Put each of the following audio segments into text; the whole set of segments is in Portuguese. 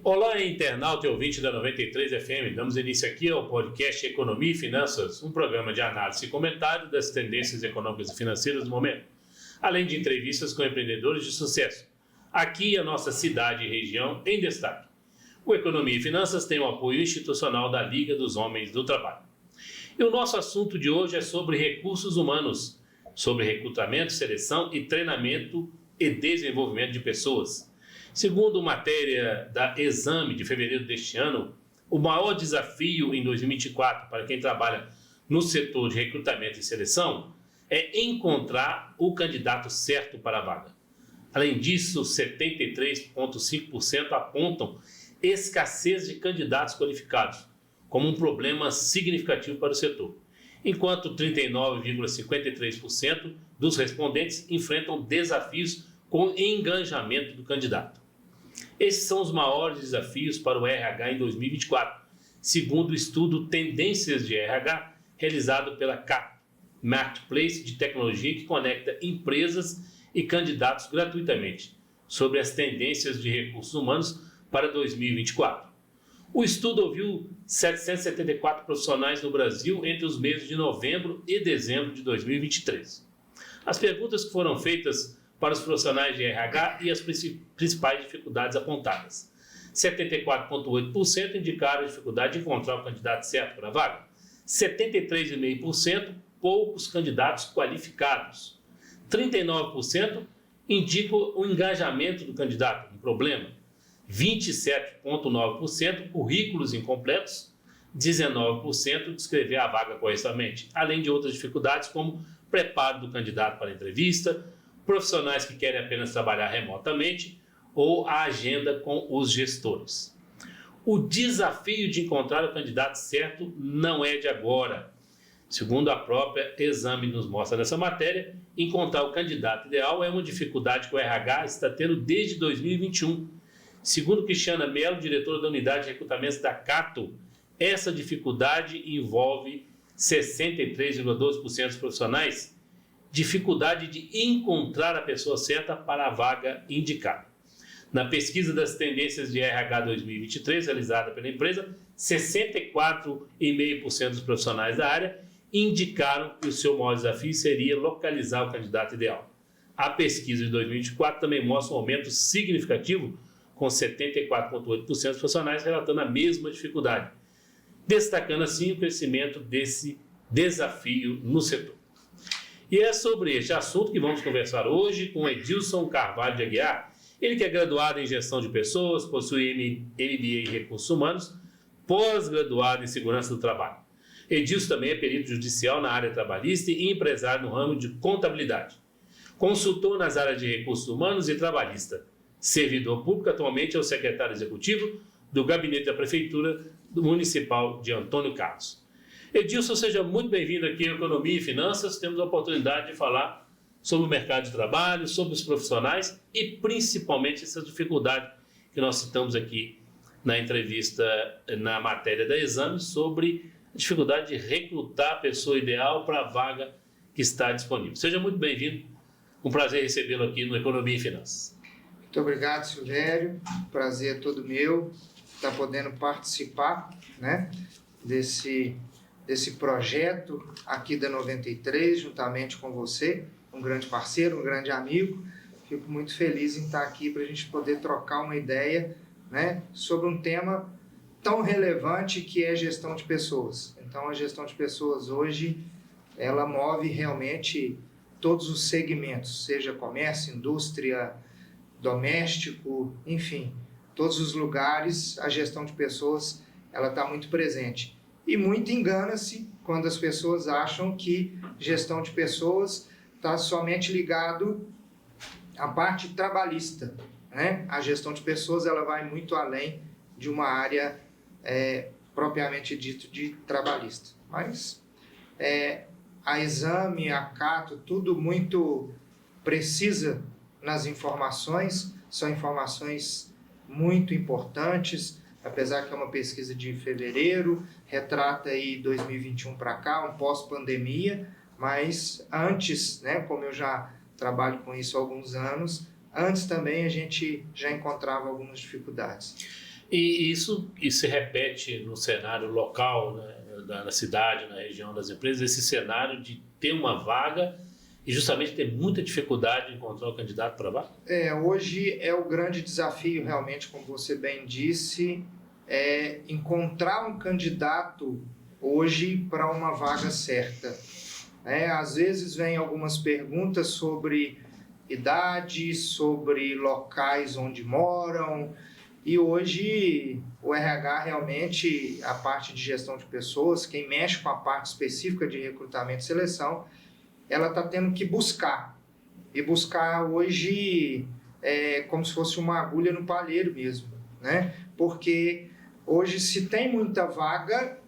Olá, internauta e ouvinte da 93 FM. Damos início aqui ao podcast Economia e Finanças, um programa de análise e comentário das tendências econômicas e financeiras do momento, além de entrevistas com empreendedores de sucesso. Aqui, a nossa cidade e região em destaque. O Economia e Finanças tem o apoio institucional da Liga dos Homens do Trabalho. E o nosso assunto de hoje é sobre recursos humanos, sobre recrutamento, seleção e treinamento e desenvolvimento de pessoas. Segundo matéria da Exame de fevereiro deste ano, o maior desafio em 2024 para quem trabalha no setor de recrutamento e seleção é encontrar o candidato certo para a vaga. Além disso, 73,5% apontam escassez de candidatos qualificados como um problema significativo para o setor, enquanto 39,53% dos respondentes enfrentam desafios com engajamento do candidato. Esses são os maiores desafios para o RH em 2024, segundo o estudo Tendências de RH, realizado pela Cato, Marketplace de tecnologia que conecta empresas e candidatos gratuitamente, sobre as tendências de recursos humanos para 2024. O estudo ouviu 774 profissionais no Brasil entre os meses de novembro e dezembro de 2023. As perguntas que foram feitas para os profissionais de RH e as principais dificuldades apontadas. 74,8% indicaram a dificuldade de encontrar o candidato certo para a vaga. 73,5% poucos candidatos qualificados. 39% indicam o engajamento do candidato, um problema. 27,9% currículos incompletos. 19% descrever a vaga corretamente, além de outras dificuldades como preparo do candidato para a entrevista, profissionais que querem apenas trabalhar remotamente ou a agenda com os gestores. O desafio de encontrar o candidato certo não é de agora. Segundo a própria Exame nos mostra nessa matéria, encontrar o candidato ideal é uma dificuldade que o RH está tendo desde 2021. Segundo Cristiana Mello, diretora da Unidade de Recrutamento da Cato, essa dificuldade envolve 63,12% dos profissionais dificuldade de encontrar a pessoa certa para a vaga indicada. Na pesquisa das tendências de RH 2023, realizada pela empresa, 64,5% dos profissionais da área indicaram que o seu maior desafio seria localizar o candidato ideal. A pesquisa de 2024 também mostra um aumento significativo, com 74,8% dos profissionais relatando a mesma dificuldade, destacando assim o crescimento desse desafio no setor. E é sobre este assunto que vamos conversar hoje com Edilson Carvalho de Aguiar. Ele que é graduado em Gestão de Pessoas, possui MBA em Recursos Humanos, pós-graduado em Segurança do Trabalho. Edilson também é perito judicial na área trabalhista e empresário no ramo de contabilidade. Consultor nas áreas de recursos humanos e trabalhista. Servidor público, atualmente é o secretário executivo do Gabinete da Prefeitura Municipal de Antônio Carlos. Edilson, seja muito bem-vindo aqui ao Economia e Finanças. Temos a oportunidade de falar sobre o mercado de trabalho, sobre os profissionais e principalmente essa dificuldade que nós citamos aqui na entrevista, na matéria da Exame, sobre a dificuldade de recrutar a pessoa ideal para a vaga que está disponível. Seja muito bem-vindo. Um prazer recebê-lo aqui no Economia e Finanças. Muito obrigado, Silvério. Prazer é todo meu estar podendo participar, desse projeto aqui da 93, juntamente com você, um grande parceiro, um grande amigo. Fico muito feliz em estar aqui para a gente poder trocar uma ideia, sobre um tema tão relevante que é gestão de pessoas. Então, a gestão de pessoas hoje, ela move realmente todos os segmentos, seja comércio, indústria, doméstico, enfim, todos os lugares, a gestão de pessoas, ela está muito presente. E muito engana-se quando as pessoas acham que gestão de pessoas está somente ligado à parte trabalhista, A gestão de pessoas ela vai muito além de uma área propriamente dito de trabalhista. Mas a Exame, a Cato, tudo muito precisa nas informações, são informações muito importantes, apesar que é uma pesquisa de fevereiro, retrata aí 2021 para cá, um pós-pandemia, mas antes, né, como eu já trabalho com isso há alguns anos, antes também a gente já encontrava algumas dificuldades. E isso se repete no cenário local, né, na cidade, na região das empresas, esse cenário de ter uma vaga e justamente ter muita dificuldade de encontrar o candidato para a vaga? Hoje é o grande desafio, realmente, como você bem disse, é encontrar um candidato hoje para uma vaga certa. Às vezes vem algumas perguntas sobre idade, sobre locais onde moram, e hoje o RH realmente, a parte de gestão de pessoas, quem mexe com a parte específica de recrutamento e seleção, ela está tendo que buscar. E buscar hoje é como se fosse uma agulha no palheiro mesmo, né? Porque hoje se tem muita vaga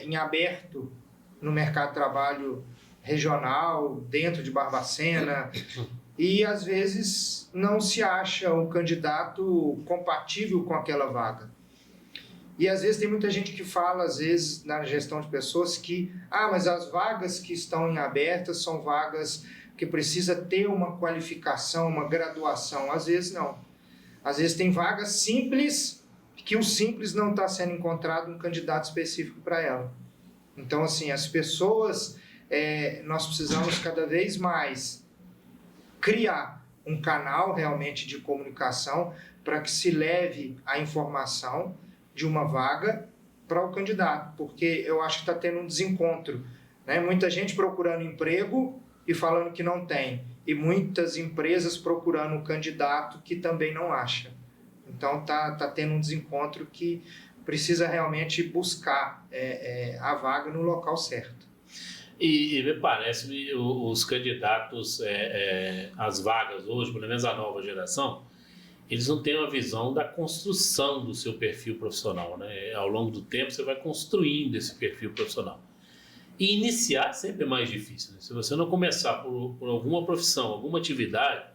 em aberto no mercado de trabalho regional, dentro de Barbacena, e às vezes não se acha um candidato compatível com aquela vaga. E às vezes tem muita gente que fala, às vezes, na gestão de pessoas que mas as vagas que estão em abertas são vagas que precisa ter uma qualificação, uma graduação. Às vezes não. Às vezes tem vagas simples, que o simples não está sendo encontrado um candidato específico para ela. Então, assim, as pessoas, nós precisamos cada vez mais criar um canal realmente de comunicação para que se leve a informação de uma vaga para o candidato, porque eu acho que está tendo um desencontro, né? Muita gente procurando emprego e falando que não tem, e muitas empresas procurando um candidato que também não acha. Então tá tendo um desencontro que precisa realmente buscar a vaga no local certo. E me parece os candidatos, as vagas hoje, pelo menos a nova geração, eles não têm uma visão da construção do seu perfil profissional, né? Ao longo do tempo você vai construindo esse perfil profissional. E iniciar sempre é mais difícil, né? Se você não começar por alguma profissão, alguma atividade,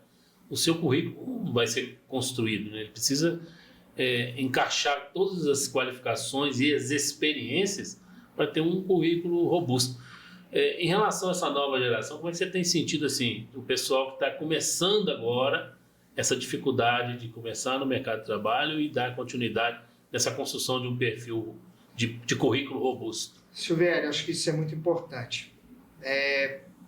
o seu currículo não vai ser construído, né? Ele precisa encaixar todas as qualificações e as experiências para ter um currículo robusto. Em relação a essa nova geração, como é que você tem sentido assim, o pessoal que está começando agora, essa dificuldade de começar no mercado de trabalho e dar continuidade nessa construção de um perfil de currículo robusto? Silvério, acho que isso é muito importante.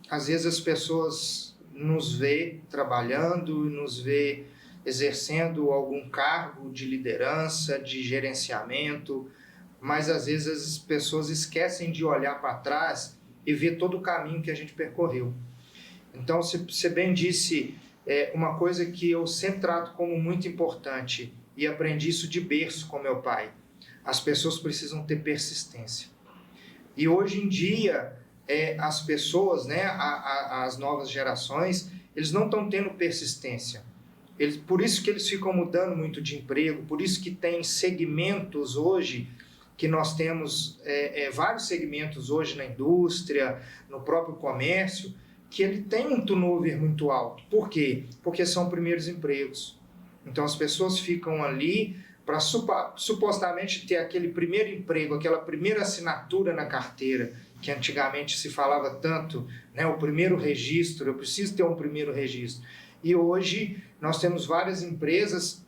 Às vezes as pessoas nos vê trabalhando, nos vê exercendo algum cargo de liderança, de gerenciamento, mas às vezes as pessoas esquecem de olhar para trás e ver todo o caminho que a gente percorreu. Então, você bem disse, uma coisa que eu sempre trato como muito importante, e aprendi isso de berço com meu pai: as pessoas precisam ter persistência. E hoje em dia, as pessoas, né, as novas gerações, eles não estão tendo persistência. Por isso que eles ficam mudando muito de emprego, por isso que tem segmentos hoje, que nós temos vários segmentos hoje na indústria, no próprio comércio, que ele tem um turnover muito alto. Por quê? Porque são primeiros empregos. Então as pessoas ficam ali para supostamente ter aquele primeiro emprego, aquela primeira assinatura na carteira, que antigamente se falava tanto, né? O primeiro registro, eu preciso ter um primeiro registro. E hoje nós temos várias empresas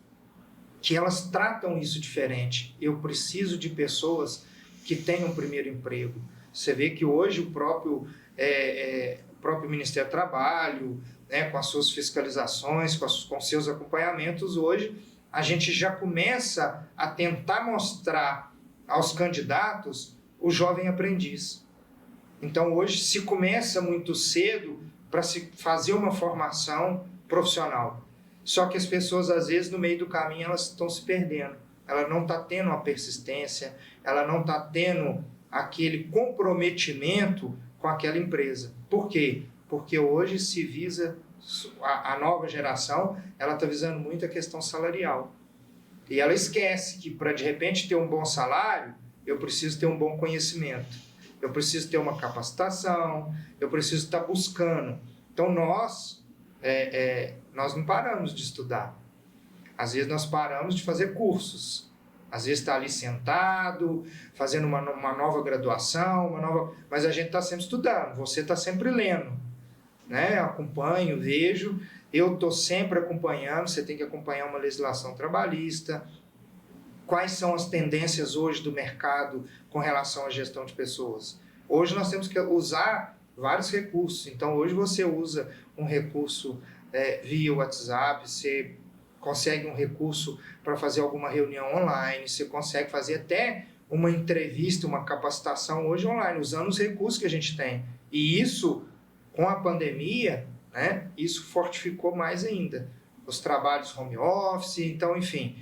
que elas tratam isso diferente. Eu preciso de pessoas que tenham um primeiro emprego. Você vê que hoje o próprio Ministério do Trabalho, né, com as suas fiscalizações, com seus acompanhamentos, hoje a gente já começa a tentar mostrar aos candidatos o jovem aprendiz. Então hoje se começa muito cedo para se fazer uma formação profissional. Só que as pessoas, às vezes, no meio do caminho, elas estão se perdendo. Ela não está tendo uma persistência, ela não está tendo aquele comprometimento com aquela empresa. Por quê? Porque hoje se visa, a nova geração, ela está visando muito a questão salarial. E ela esquece que para, de repente, ter um bom salário, eu preciso ter um bom conhecimento. Eu preciso ter uma capacitação, eu preciso estar buscando. Então, nós não paramos de estudar. Às vezes, nós paramos de fazer cursos, Às vezes está ali sentado, fazendo uma nova graduação, mas a gente está sempre estudando, você está sempre lendo, né? Eu acompanho, vejo, eu estou sempre acompanhando, você tem que acompanhar uma legislação trabalhista, quais são as tendências hoje do mercado com relação à gestão de pessoas. Hoje nós temos que usar vários recursos, então hoje você usa um recurso via WhatsApp, você consegue um recurso para fazer alguma reunião online, você consegue fazer até uma entrevista, uma capacitação hoje online, usando os recursos que a gente tem. E isso, com a pandemia, né, isso fortificou mais ainda. Os trabalhos home office, então, enfim,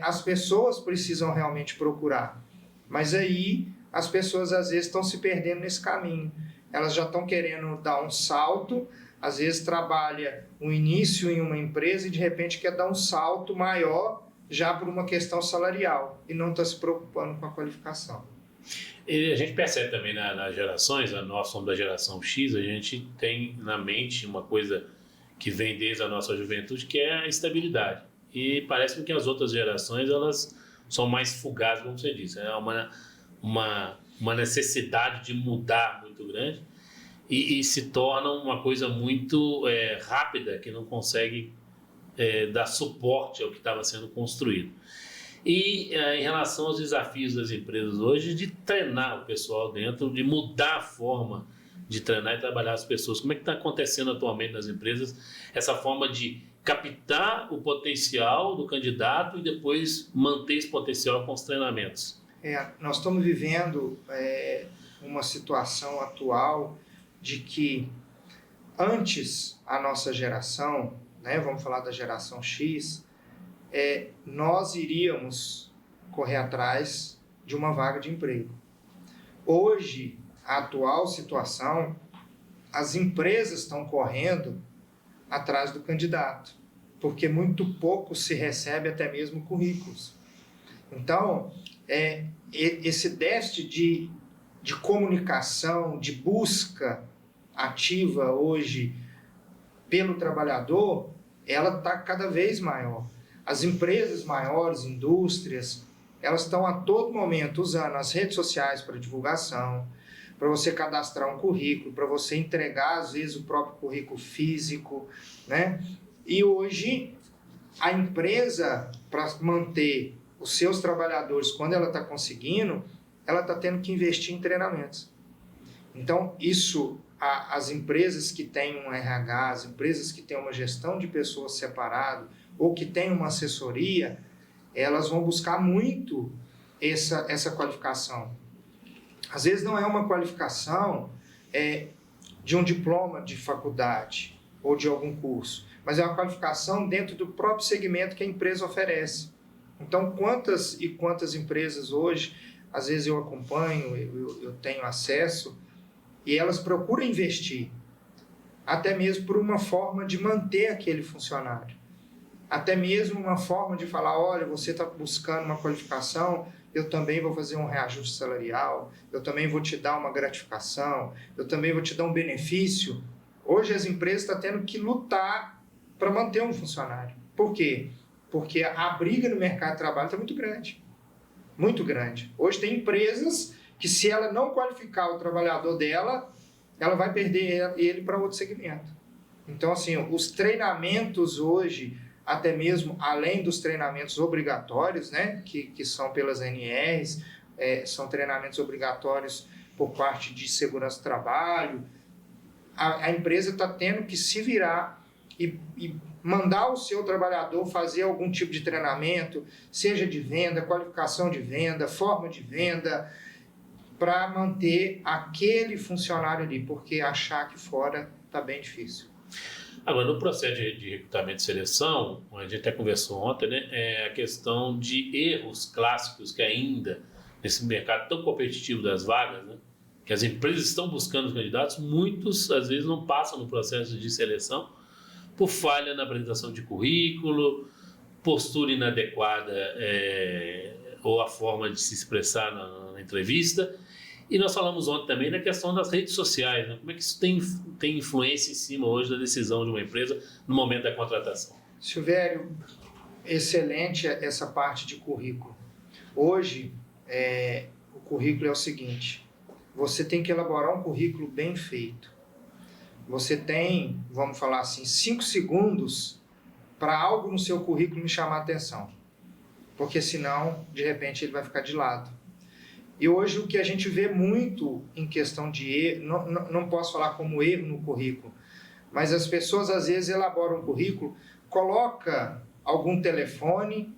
as pessoas precisam realmente procurar. Mas aí, as pessoas às vezes estão se perdendo nesse caminho. Elas já estão querendo dar um salto, às vezes trabalha um início em uma empresa e de repente quer dar um salto maior já por uma questão salarial e não está se preocupando com a qualificação. E a gente percebe também nas gerações, nós somos da geração X, a gente tem na mente uma coisa que vem desde a nossa juventude, que é a estabilidade. E parece que as outras gerações, elas são mais fugazes, como você disse. É uma necessidade de mudar muito grande e se torna uma coisa muito rápida, que não consegue dar suporte ao que estava sendo construído. E em relação aos desafios das empresas hoje, de treinar o pessoal dentro, de mudar a forma de treinar e trabalhar as pessoas. Como é que está acontecendo atualmente nas empresas essa forma de captar o potencial do candidato e depois manter esse potencial com os treinamentos? Nós estamos vivendo uma situação atual de que antes a nossa geração, né, vamos falar da geração X, nós iríamos correr atrás de uma vaga de emprego. Hoje, a atual situação, as empresas estão correndo atrás do candidato, porque muito pouco se recebe até mesmo currículos. Então, esse déficit de comunicação, de busca ativa hoje pelo trabalhador, ela está cada vez maior. As empresas maiores, indústrias, elas estão a todo momento usando as redes sociais para divulgação, para você cadastrar um currículo, para você entregar, às vezes, o próprio currículo físico, né? E hoje, a empresa, para manter os seus trabalhadores, quando ela está conseguindo, ela está tendo que investir em treinamentos. Então, isso, as empresas que têm um RH, as empresas que têm uma gestão de pessoas separado, ou que têm uma assessoria, elas vão buscar muito essa qualificação. Às vezes não é uma qualificação de um diploma de faculdade ou de algum curso, mas é uma qualificação dentro do próprio segmento que a empresa oferece. Então, quantas e quantas empresas hoje, às vezes eu acompanho, eu tenho acesso, e elas procuram investir, até mesmo por uma forma de manter aquele funcionário. Até mesmo uma forma de falar, olha, você está buscando uma qualificação, eu também vou fazer um reajuste salarial, eu também vou te dar uma gratificação, eu também vou te dar um benefício. Hoje as empresas estão tendo que lutar para manter um funcionário. Por quê? Porque a briga no mercado de trabalho está muito grande. Muito grande. Hoje tem empresas que, se ela não qualificar o trabalhador dela, ela vai perder ele para outro segmento. Então, assim, os treinamentos hoje, até mesmo além dos treinamentos obrigatórios, né, que são pelas NRs, são treinamentos obrigatórios por parte de segurança do trabalho, a empresa está tendo que se virar e mandar o seu trabalhador fazer algum tipo de treinamento, seja de venda, qualificação de venda, forma de venda, para manter aquele funcionário ali, porque achar aqui fora está bem difícil. Agora, no processo de recrutamento e seleção, a gente até conversou ontem, né, a questão de erros clássicos que ainda, nesse mercado tão competitivo das vagas, né, que as empresas estão buscando os candidatos, muitos, às vezes, não passam no processo de seleção por falha na apresentação de currículo, postura inadequada ou a forma de se expressar na entrevista. E nós falamos ontem também da questão das redes sociais, né? Como é que isso tem influência em cima hoje da decisão de uma empresa no momento da contratação? Silvério, excelente essa parte de currículo. Hoje, o currículo é o seguinte, você tem que elaborar um currículo bem feito. Você tem, vamos falar assim, 5 segundos para algo no seu currículo me chamar a atenção. Porque senão, de repente, ele vai ficar de lado. E hoje o que a gente vê muito em questão de erro, não posso falar como erro no currículo, mas as pessoas às vezes elaboram um currículo, coloca algum telefone,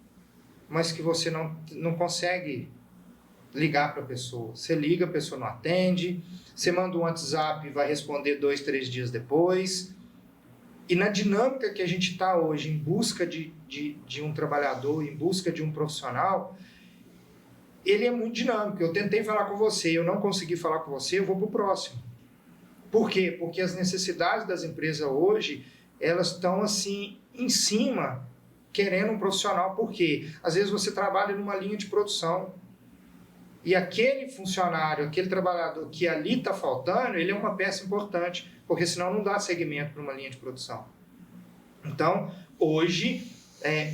mas que você não consegue ligar para a pessoa. Você liga, a pessoa não atende, você manda um WhatsApp e vai responder 2, 3 dias depois. E na dinâmica que a gente está hoje, em busca de um trabalhador, em busca de um profissional, ele é muito dinâmico. Eu tentei falar com você, eu não consegui falar com você, eu vou para o próximo. Por quê? Porque as necessidades das empresas hoje, elas estão assim, em cima, querendo um profissional. Por quê? Às vezes você trabalha numa linha de produção, e aquele funcionário, aquele trabalhador que ali está faltando, ele é uma peça importante, porque senão não dá seguimento para uma linha de produção. Então, hoje,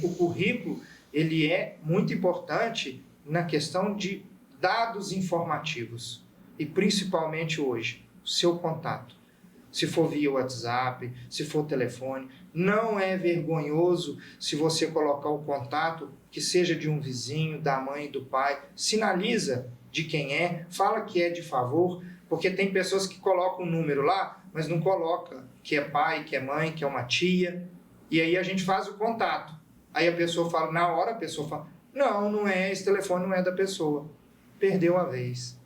o currículo ele é muito importante na questão de dados informativos. E principalmente hoje, o seu contato. Se for via WhatsApp, se for telefone, não é vergonhoso se você colocar o contato, que seja de um vizinho, da mãe, do pai, sinaliza de quem é, fala que é de favor, porque tem pessoas que colocam um número lá, mas não coloca que é pai, que é mãe, que é uma tia, e aí a gente faz o contato. Aí a pessoa fala, na hora a pessoa fala, não é, esse telefone não é da pessoa. Perdeu a vez.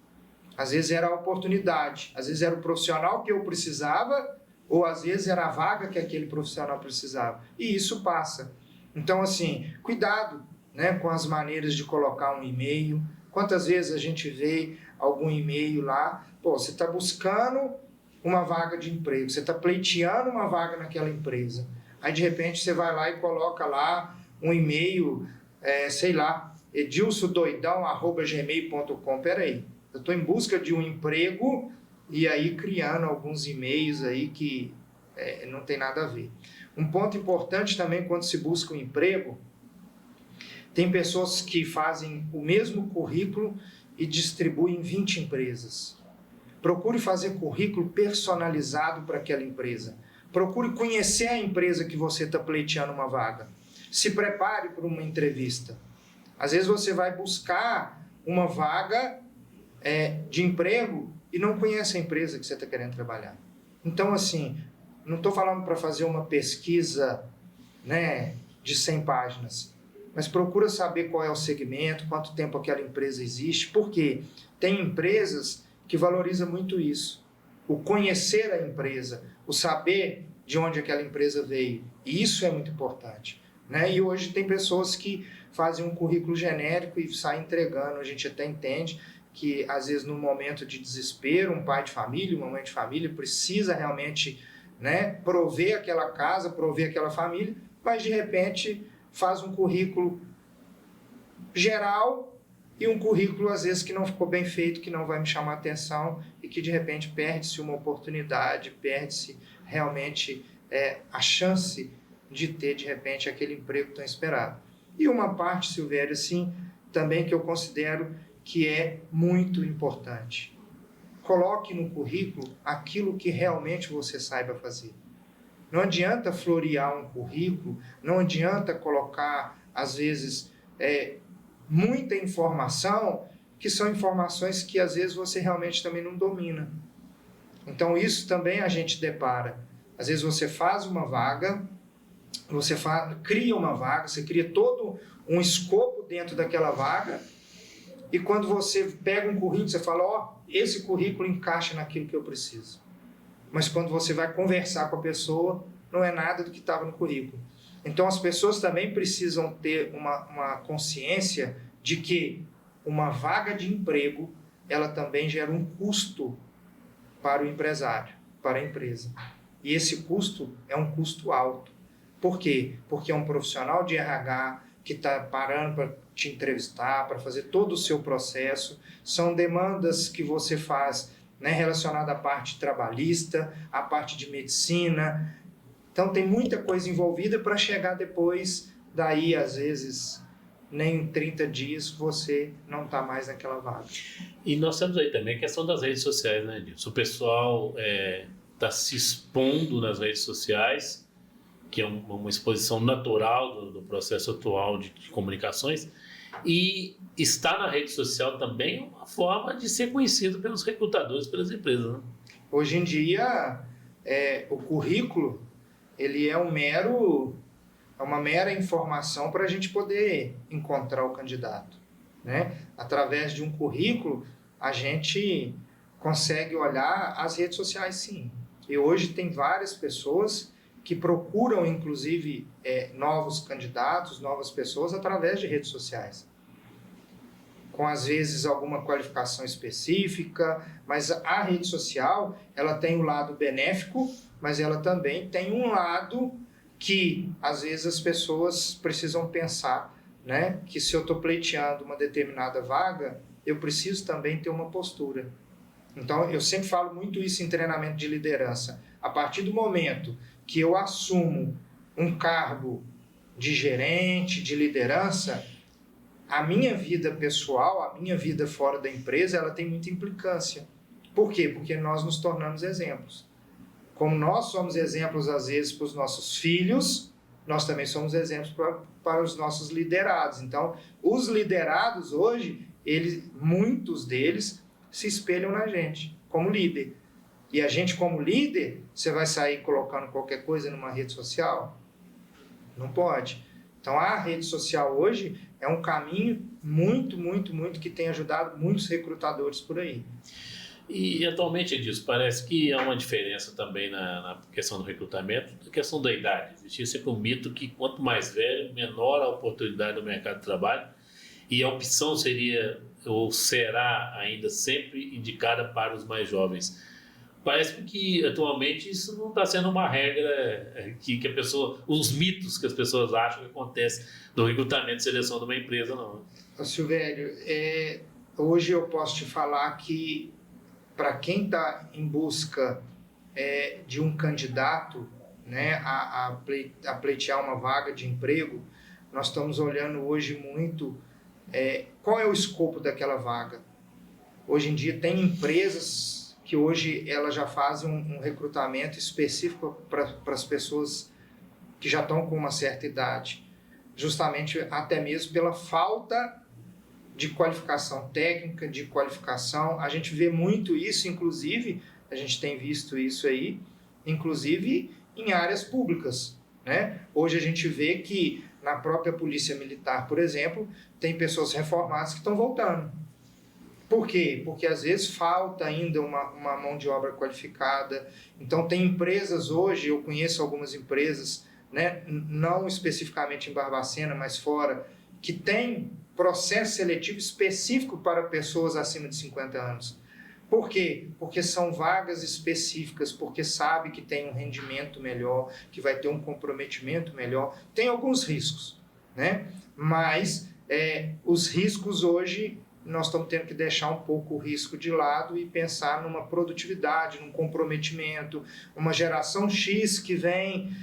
Às vezes era a oportunidade, às vezes era o profissional que eu precisava, ou às vezes era a vaga que aquele profissional precisava. E isso passa. Então, assim, cuidado, né, com as maneiras de colocar um e-mail. Quantas vezes a gente vê algum e-mail lá, você está buscando uma vaga de emprego, você está pleiteando uma vaga naquela empresa. Aí, de repente, você vai lá e coloca lá um e-mail, edilsodoidão@gmail.com. Peraí, eu estou em busca de um emprego e aí criando alguns e-mails aí que não tem nada a ver. Um ponto importante também quando se busca um emprego, tem pessoas que fazem o mesmo currículo e distribuem em 20 empresas. Procure fazer currículo personalizado para aquela empresa. Procure conhecer a empresa que você está pleiteando uma vaga. Se prepare para uma entrevista. Às vezes você vai buscar uma vaga de emprego e não conhece a empresa que você está querendo trabalhar. Então, assim, não estou falando para fazer uma pesquisa, né, de 100 páginas, mas procura saber qual é o segmento, quanto tempo aquela empresa existe, porque tem empresas que valorizam muito isso. O conhecer a empresa, o saber de onde aquela empresa veio. E isso é muito importante, né? E hoje tem pessoas que fazem um currículo genérico e saem entregando. A gente até entende que, às vezes, num momento de desespero, um pai de família, uma mãe de família precisa realmente, né, prover aquela casa, prover aquela família, mas, de repente, faz um currículo geral e um currículo, às vezes, que não ficou bem feito, que não vai me chamar a atenção e que, de repente, perde-se uma oportunidade, perde-se realmente a chance de ter, de repente, aquele emprego tão esperado. E uma parte, Silvério, assim, também que eu considero que é muito importante. Coloque no currículo aquilo que realmente você saiba fazer. Não adianta florear um currículo, não adianta colocar, às vezes, muita informação, que são informações que, às vezes, você realmente também não domina. Então, isso também a gente depara. Às vezes, você faz uma vaga, você cria uma vaga, você cria todo um escopo dentro daquela vaga, e quando você pega um currículo, você fala, esse currículo encaixa naquilo que eu preciso. Mas quando você vai conversar com a pessoa, não é nada do que estava no currículo. Então, as pessoas também precisam ter uma consciência de que uma vaga de emprego, ela também gera um custo para o empresário, para a empresa. E esse custo é um custo alto. Por quê? Porque é um profissional de RH que está parando para te entrevistar, para fazer todo o seu processo. São demandas que você faz, né, relacionada à parte trabalhista, à parte de medicina. Então, tem muita coisa envolvida para chegar depois, daí, às vezes, nem em 30 dias você não está mais naquela vaga. E nós temos aí também a questão das redes sociais, né, Edilson? O pessoal está se expondo nas redes sociais, que é uma exposição natural do processo atual de comunicações, e estar na rede social também é uma forma de ser conhecido pelos recrutadores, pelas empresas, né? Hoje em dia, o currículo ele é uma mera informação para a gente poder encontrar o candidato, né? Através de um currículo, a gente consegue olhar as redes sociais, sim. E hoje tem várias pessoas que procuram, inclusive, novos candidatos, novas pessoas, através de redes sociais. Com, às vezes, alguma qualificação específica, mas a rede social, ela tem um lado benéfico, mas ela também tem um lado que, às vezes, as pessoas precisam pensar, né? Que se eu estou pleiteando uma determinada vaga, eu preciso também ter uma postura. Então, eu sempre falo muito isso em treinamento de liderança. A partir do momento que eu assumo um cargo de gerente, de liderança, a minha vida pessoal, a minha vida fora da empresa, ela tem muita implicância. Por quê? Porque nós nos tornamos exemplos. Como nós somos exemplos, às vezes, para os nossos filhos, nós também somos exemplos para os nossos liderados. Então, os liderados hoje, muitos deles se espelham na gente, como líder. E a gente, como líder, você vai sair colocando qualquer coisa numa rede social? Não pode. Então, a rede social hoje é um caminho muito, muito, muito que tem ajudado muitos recrutadores por aí. E atualmente, Edilson, parece que há uma diferença também na questão do recrutamento, na questão da idade. Existia sempre um mito que quanto mais velho, menor a oportunidade do mercado de trabalho, e a opção seria ou será ainda sempre indicada para os mais jovens. Parece que atualmente isso não está sendo uma regra que a pessoa, os mitos que as pessoas acham que acontece no recrutamento e seleção de uma empresa, não. Silvério, hoje eu posso te falar que para quem está em busca de um candidato, né, a pleitear uma vaga de emprego, nós estamos olhando hoje muito qual é o escopo daquela vaga. Hoje em dia tem empresas que hoje elas já fazem um recrutamento específico para as pessoas que já estão com uma certa idade, justamente até mesmo pela falta de qualificação técnica, de qualificação. A gente vê muito isso, inclusive, a gente tem visto isso aí, inclusive em áreas públicas, né? Hoje a gente vê que na própria Polícia Militar, por exemplo, tem pessoas reformadas que estão voltando. Por quê? Porque às vezes falta ainda uma mão de obra qualificada. Então tem empresas hoje, eu conheço algumas empresas, né, não especificamente em Barbacena, mas fora, que tem processo seletivo específico para pessoas acima de 50 anos. Por quê? Porque são vagas específicas, porque sabe que tem um rendimento melhor, que vai ter um comprometimento melhor. Tem alguns riscos, né? Mas os riscos hoje, nós estamos tendo que deixar um pouco o risco de lado e pensar numa produtividade, num comprometimento, uma geração X que vem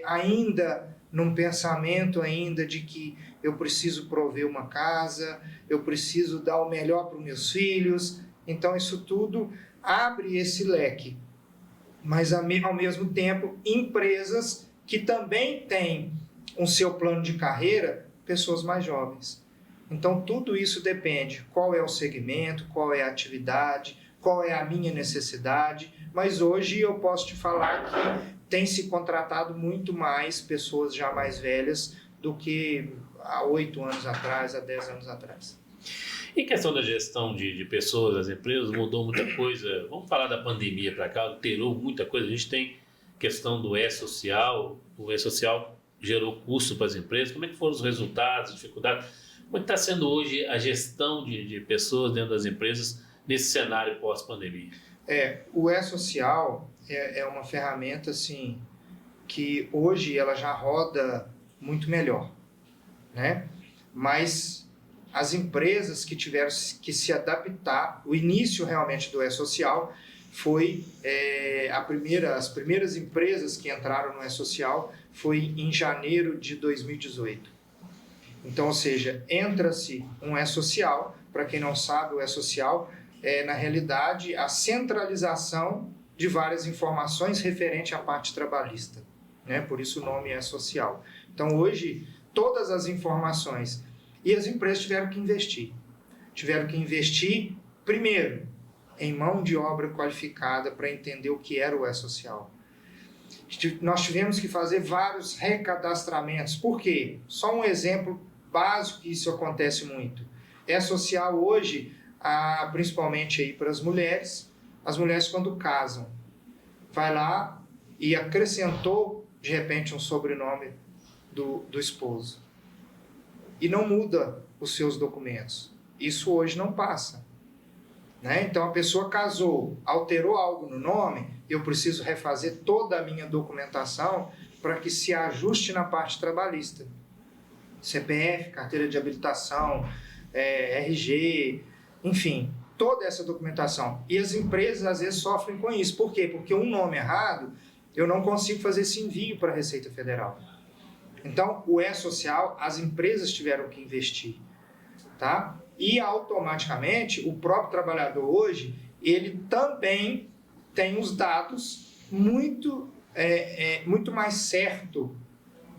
ainda num pensamento ainda de que eu preciso prover uma casa, eu preciso dar o melhor para os meus filhos. Então, isso tudo abre esse leque. Mas, ao mesmo tempo, empresas que também têm um seu plano de carreira, pessoas mais jovens. Então, tudo isso depende. Qual é o segmento, qual é a atividade, qual é a minha necessidade. Mas hoje eu posso te falar que tem se contratado muito mais pessoas já mais velhas do que há 8 anos atrás, há 10 anos atrás. Em questão da gestão de pessoas, das empresas, mudou muita coisa. Vamos falar da pandemia para cá, alterou muita coisa. A gente tem questão do E-Social, o E-Social gerou custo para as empresas. Como é que foram os resultados, dificuldades? Como é que está sendo hoje a gestão de pessoas dentro das empresas nesse cenário pós-pandemia? O E-Social é uma ferramenta assim, que hoje ela já roda muito melhor, né? Mas as empresas que tiveram que se adaptar, o início realmente do E-Social foi as primeiras empresas que entraram no E-Social foi em janeiro de 2018. Então, ou seja, entra-se um E-Social. Para quem não sabe, o E-Social é, na realidade, a centralização de várias informações referente à parte trabalhista, né? Por isso o nome E-Social. Então, hoje, todas as informações, e as empresas tiveram que investir. Tiveram que investir, primeiro, em mão de obra qualificada para entender o que era o E-Social. Nós tivemos que fazer vários recadastramentos. Por quê? Só um exemplo básico que isso acontece muito. E-Social hoje, principalmente aí para as mulheres quando casam, vai lá e acrescentou, de repente, um sobrenome do esposo. E não muda os seus documentos. Isso hoje não passa. Né? Então, a pessoa casou, alterou algo no nome, eu preciso refazer toda a minha documentação para que se ajuste na parte trabalhista. CPF, carteira de habilitação, RG, enfim, toda essa documentação. E as empresas, às vezes, sofrem com isso. Por quê? Porque um nome errado, eu não consigo fazer esse envio para a Receita Federal. Então, o E-Social, as empresas tiveram que investir. Tá? E automaticamente o próprio trabalhador hoje, ele também tem os dados muito mais certo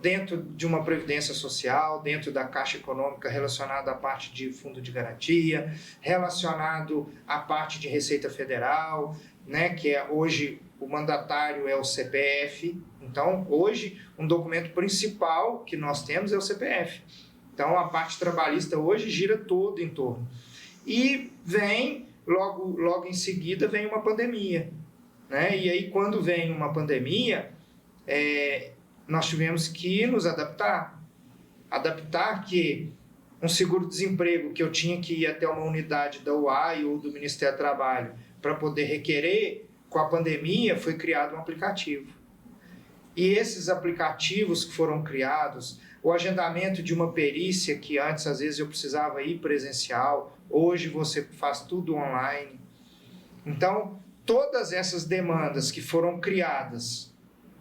dentro de uma previdência social, dentro da Caixa Econômica, relacionado à parte de fundo de garantia, relacionado à parte de Receita Federal, né, que hoje o mandatário é o CPF. Então, hoje, um documento principal que nós temos é o CPF. Então, a parte trabalhista hoje gira todo em torno. E vem, logo em seguida, vem uma pandemia. Né? E aí, quando vem uma pandemia, nós tivemos que nos adaptar. Adaptar que um seguro-desemprego que eu tinha que ir até uma unidade da UAI ou do Ministério do Trabalho para poder requerer, com a pandemia foi criado um aplicativo. E esses aplicativos que foram criados, o agendamento de uma perícia que antes, às vezes, eu precisava ir presencial, hoje você faz tudo online. Então, todas essas demandas que foram criadas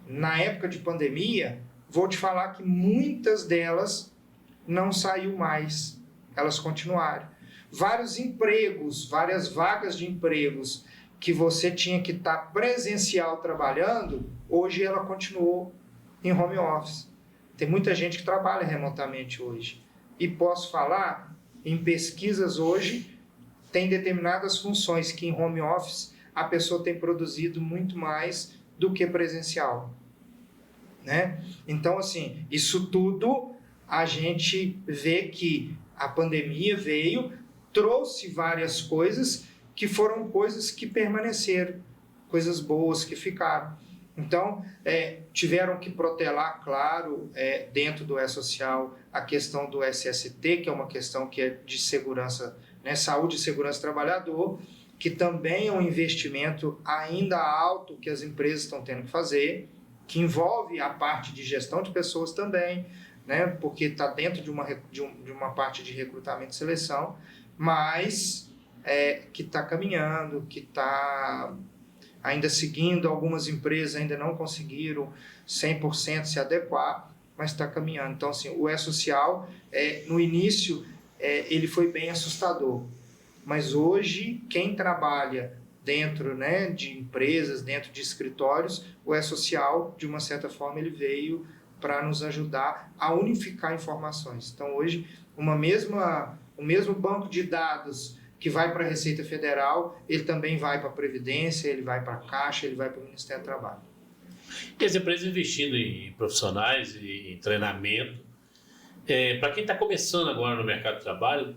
na época de pandemia, vou te falar que muitas delas não saiu mais, elas continuaram. Vários empregos, várias vagas de empregos que você tinha que estar presencial trabalhando, hoje ela continuou em home office. Tem muita gente que trabalha remotamente hoje. E posso falar, em pesquisas hoje, tem determinadas funções que em home office a pessoa tem produzido muito mais do que presencial. Né? Então, assim, isso tudo a gente vê que a pandemia veio, trouxe várias coisas que foram coisas que permaneceram, coisas boas que ficaram. Então, tiveram que protelar, claro, dentro do E-Social, a questão do SST, que é uma questão que é de segurança, né, saúde e segurança do trabalhador, que também é um investimento ainda alto que as empresas estão tendo que fazer, que envolve a parte de gestão de pessoas também, né, porque está dentro de uma parte de recrutamento e seleção, mas que está caminhando, que está ainda seguindo. Algumas empresas ainda não conseguiram 100% se adequar, mas está caminhando. Então, assim, o E-Social, no início, ele foi bem assustador, mas hoje, quem trabalha dentro, né, de empresas, dentro de escritórios, o E-Social, de uma certa forma, ele veio para nos ajudar a unificar informações. Então, hoje, o mesmo banco de dados que vai para a Receita Federal, ele também vai para a Previdência, ele vai para a Caixa, ele vai para o Ministério do Trabalho. E as empresas investindo em profissionais e em treinamento. Para quem está começando agora no mercado de trabalho,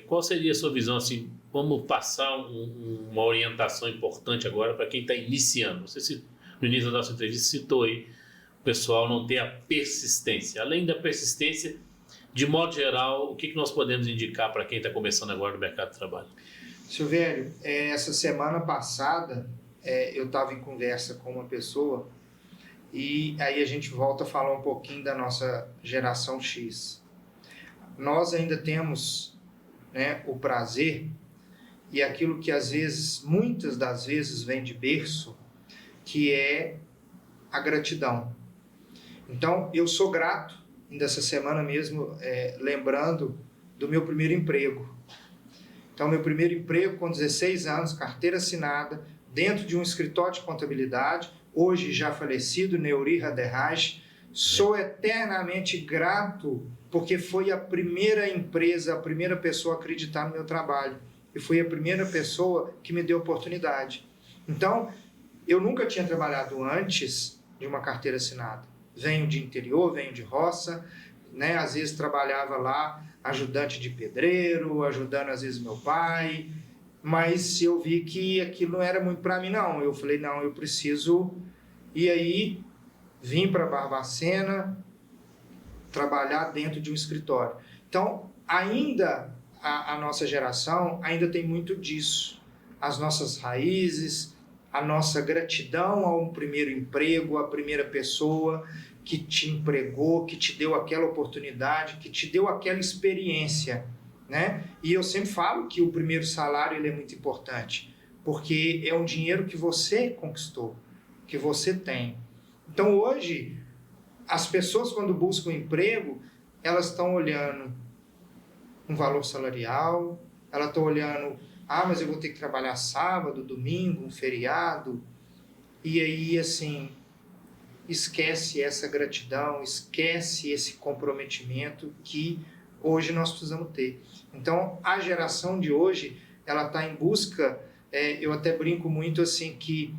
qual seria a sua visão? Assim, vamos passar uma orientação importante agora para quem está iniciando. Você, no início da nossa entrevista, citou aí o pessoal não ter a persistência. Além da persistência, de modo geral, o que nós podemos indicar para quem está começando agora no mercado de trabalho? Silvério, essa semana passada eu estava em conversa com uma pessoa e aí a gente volta a falar um pouquinho da nossa geração X. Nós ainda temos, né, o prazer e aquilo que às vezes, muitas das vezes, vem de berço, que é a gratidão. Então, eu sou grato ainda essa semana mesmo, lembrando do meu primeiro emprego. Então, meu primeiro emprego com 16 anos, carteira assinada, dentro de um escritório de contabilidade, hoje já falecido, Neuri Haderraj. Sou eternamente grato, porque foi a primeira empresa, a primeira pessoa a acreditar no meu trabalho. E foi a primeira pessoa que me deu oportunidade. Então, eu nunca tinha trabalhado antes de uma carteira assinada. Venho de interior, venho de roça, né? Às vezes trabalhava lá, ajudante de pedreiro, ajudando às vezes meu pai, mas eu vi que aquilo não era muito para mim, não. Eu falei, não, eu preciso... E aí, vim para Barbacena trabalhar dentro de um escritório. Então, ainda a nossa geração ainda tem muito disso. As nossas raízes, a nossa gratidão a um primeiro emprego, a primeira pessoa que te empregou, que te deu aquela oportunidade, que te deu aquela experiência, né? E eu sempre falo que o primeiro salário ele é muito importante, porque é um dinheiro que você conquistou, que você tem. Então, hoje, as pessoas, quando buscam emprego, elas estão olhando um valor salarial, elas estão olhando, mas eu vou ter que trabalhar sábado, domingo, um feriado. E aí, assim, esquece essa gratidão, esquece esse comprometimento que hoje nós precisamos ter. Então, a geração de hoje, ela está em busca, eu até brinco muito assim que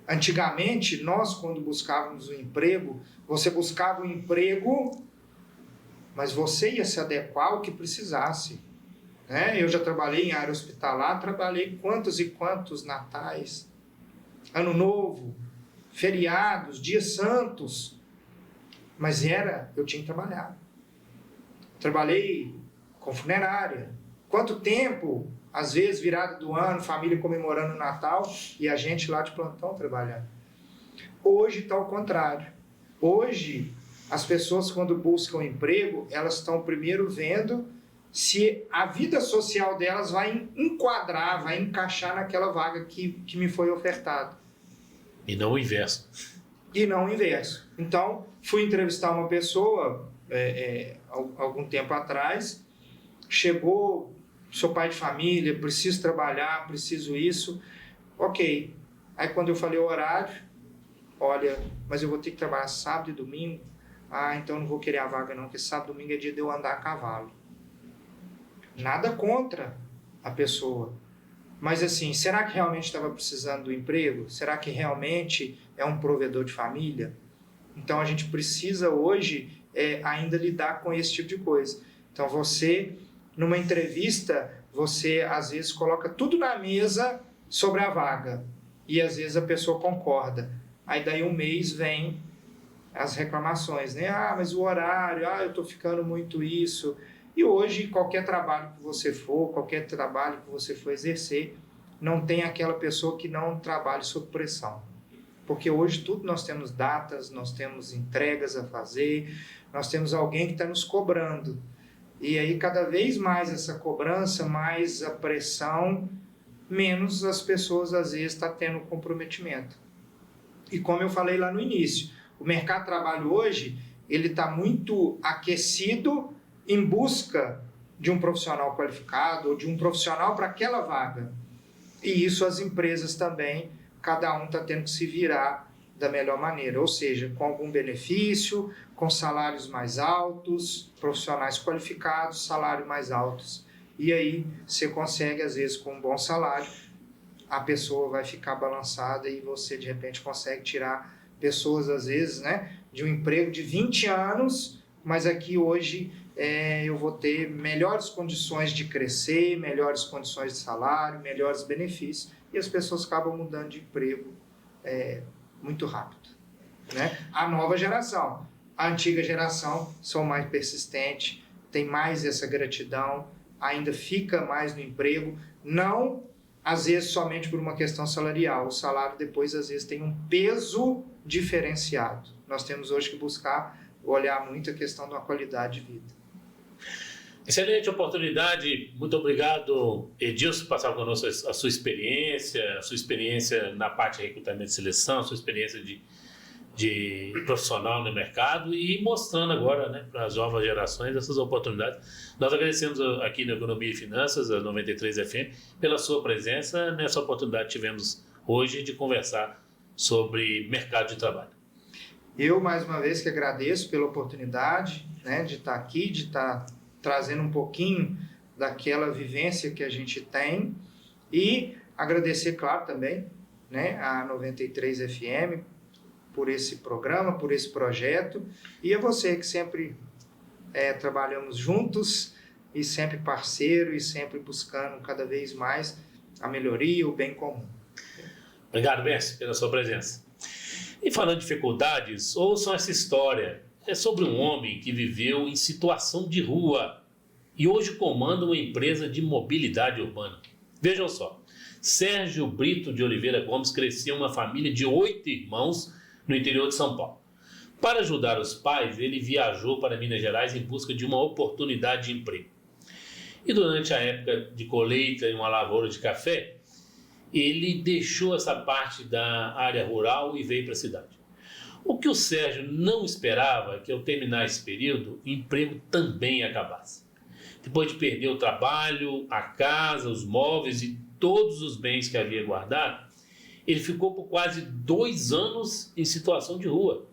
antigamente, nós, quando buscávamos um emprego, você buscava um emprego, mas você ia se adequar ao que precisasse. Né? Eu já trabalhei em área hospitalar, trabalhei quantos e quantos natais, ano novo, feriados, dias santos, mas eu tinha que trabalhar. Trabalhei com funerária. Quanto tempo... Às vezes, virada do ano, família comemorando o Natal e a gente lá de plantão trabalhando. Hoje está ao contrário. Hoje, as pessoas, quando buscam emprego, elas estão primeiro vendo se a vida social delas vai enquadrar, vai encaixar naquela vaga que me foi ofertada. E não o inverso. E não o inverso. Então, fui entrevistar uma pessoa algum tempo atrás, chegou... Sou pai de família, preciso trabalhar, preciso isso. Ok. Aí quando eu falei o horário, olha, mas eu vou ter que trabalhar sábado e domingo. Então não vou querer a vaga não, porque sábado e domingo é dia de eu andar a cavalo. Nada contra a pessoa. Mas assim, será que realmente estava precisando do emprego? Será que realmente é um provedor de família? Então a gente precisa hoje ainda lidar com esse tipo de coisa. Então você... Numa entrevista, você às vezes coloca tudo na mesa sobre a vaga e às vezes a pessoa concorda. Aí daí um mês vem as reclamações, né? Mas o horário, eu estou ficando muito isso. E hoje, qualquer trabalho que você for, qualquer trabalho que você for exercer, não tem aquela pessoa que não trabalhe sob pressão. Porque hoje tudo nós temos datas, nós temos entregas a fazer, nós temos alguém que está nos cobrando. E aí, cada vez mais essa cobrança, mais a pressão, menos as pessoas, às vezes, estão tendo comprometimento. E como eu falei lá no início, o mercado de trabalho hoje, ele está muito aquecido em busca de um profissional qualificado ou de um profissional para aquela vaga. E isso as empresas também, cada um está tendo que se virar da melhor maneira, ou seja, com algum benefício, com salários mais altos, profissionais qualificados, salários mais altos. E aí você consegue, às vezes, com um bom salário, a pessoa vai ficar balançada e você, de repente, consegue tirar pessoas, às vezes, né, de um emprego de 20 anos, mas aqui hoje eu vou ter melhores condições de crescer, melhores condições de salário, melhores benefícios, e as pessoas acabam mudando de emprego muito rápido. Né? A nova geração, a antiga geração são mais persistentes, tem mais essa gratidão, ainda fica mais no emprego, não às vezes somente por uma questão salarial, o salário depois às vezes tem um peso diferenciado. Nós temos hoje que buscar olhar muito a questão de uma qualidade de vida. Excelente oportunidade, muito obrigado, Edilson, por passar conosco a sua experiência na parte de recrutamento e seleção, a sua experiência de de profissional no mercado e mostrando agora, né, para as novas gerações essas oportunidades. Nós agradecemos aqui na Economia e Finanças, a 93 FM, pela sua presença nessa oportunidade que tivemos hoje de conversar sobre mercado de trabalho. Eu, mais uma vez, que agradeço pela oportunidade, né, de estar aqui, de estar trazendo um pouquinho daquela vivência que a gente tem e agradecer, claro, também, né, a 93 FM por esse programa, por esse projeto e a você que sempre trabalhamos juntos e sempre parceiro e sempre buscando cada vez mais a melhoria, o bem comum. Obrigado, Mestre, pela sua presença. E falando de dificuldades, ouçam essa história. É sobre um homem que viveu em situação de rua e hoje comanda uma empresa de mobilidade urbana. Vejam só, Sérgio Brito de Oliveira Gomes crescia em uma família de 8 irmãos no interior de São Paulo. Para ajudar os pais, ele viajou para Minas Gerais em busca de uma oportunidade de emprego. E durante a época de colheita em uma lavoura de café, ele deixou essa parte da área rural e veio para a cidade. O que o Sérgio não esperava é que, ao terminar esse período, o emprego também acabasse. Depois de perder o trabalho, a casa, os móveis e todos os bens que havia guardado, ele ficou por quase 2 anos em situação de rua.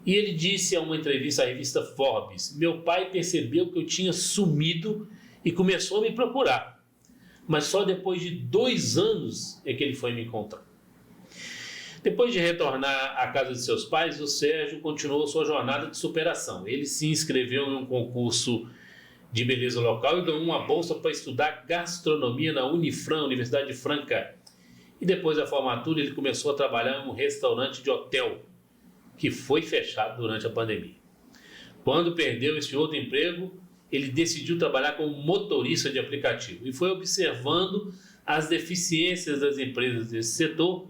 E ele disse a uma entrevista à revista Forbes: meu pai percebeu que eu tinha sumido e começou a me procurar. Mas só depois de 2 anos é que ele foi me encontrar. Depois de retornar à casa de seus pais, o Sérgio continuou sua jornada de superação. Ele se inscreveu em um concurso de beleza local e ganhou uma bolsa para estudar gastronomia na Unifran, Universidade de Franca. E depois da formatura, ele começou a trabalhar em um restaurante de hotel, que foi fechado durante a pandemia. Quando perdeu esse outro emprego, ele decidiu trabalhar como motorista de aplicativo e foi observando as deficiências das empresas desse setor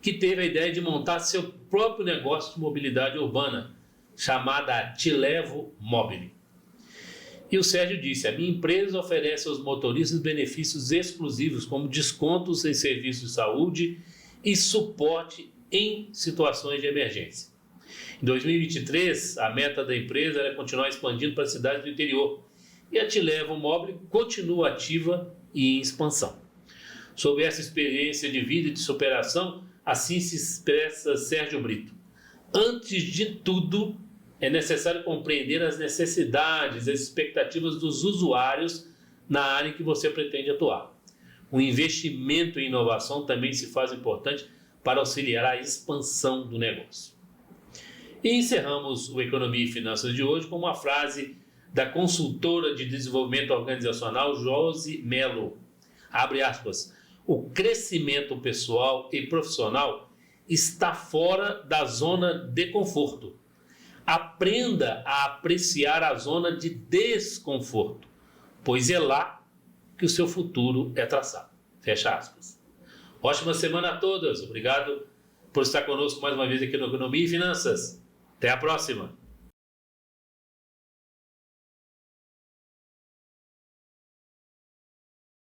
que teve a ideia de montar seu próprio negócio de mobilidade urbana, chamada Te Levo Mobile. E o Sérgio disse: a minha empresa oferece aos motoristas benefícios exclusivos, como descontos em serviços de saúde e suporte em situações de emergência. Em 2023, a meta da empresa era continuar expandindo para cidades do interior. E a Te Levo Mobile continua ativa e em expansão. Sobre essa experiência de vida e de superação, assim se expressa Sérgio Brito: antes de tudo, é necessário compreender as necessidades, as expectativas dos usuários na área em que você pretende atuar. O investimento em inovação também se faz importante para auxiliar a expansão do negócio. E encerramos o Economia e Finanças de hoje com uma frase da consultora de desenvolvimento organizacional Josi Mello. Abre aspas: o crescimento pessoal e profissional está fora da zona de conforto. Aprenda a apreciar a zona de desconforto, pois é lá que o seu futuro é traçado. Fecha aspas. Ótima semana a todas. Obrigado por estar conosco mais uma vez aqui no Economia e Finanças. Até a próxima!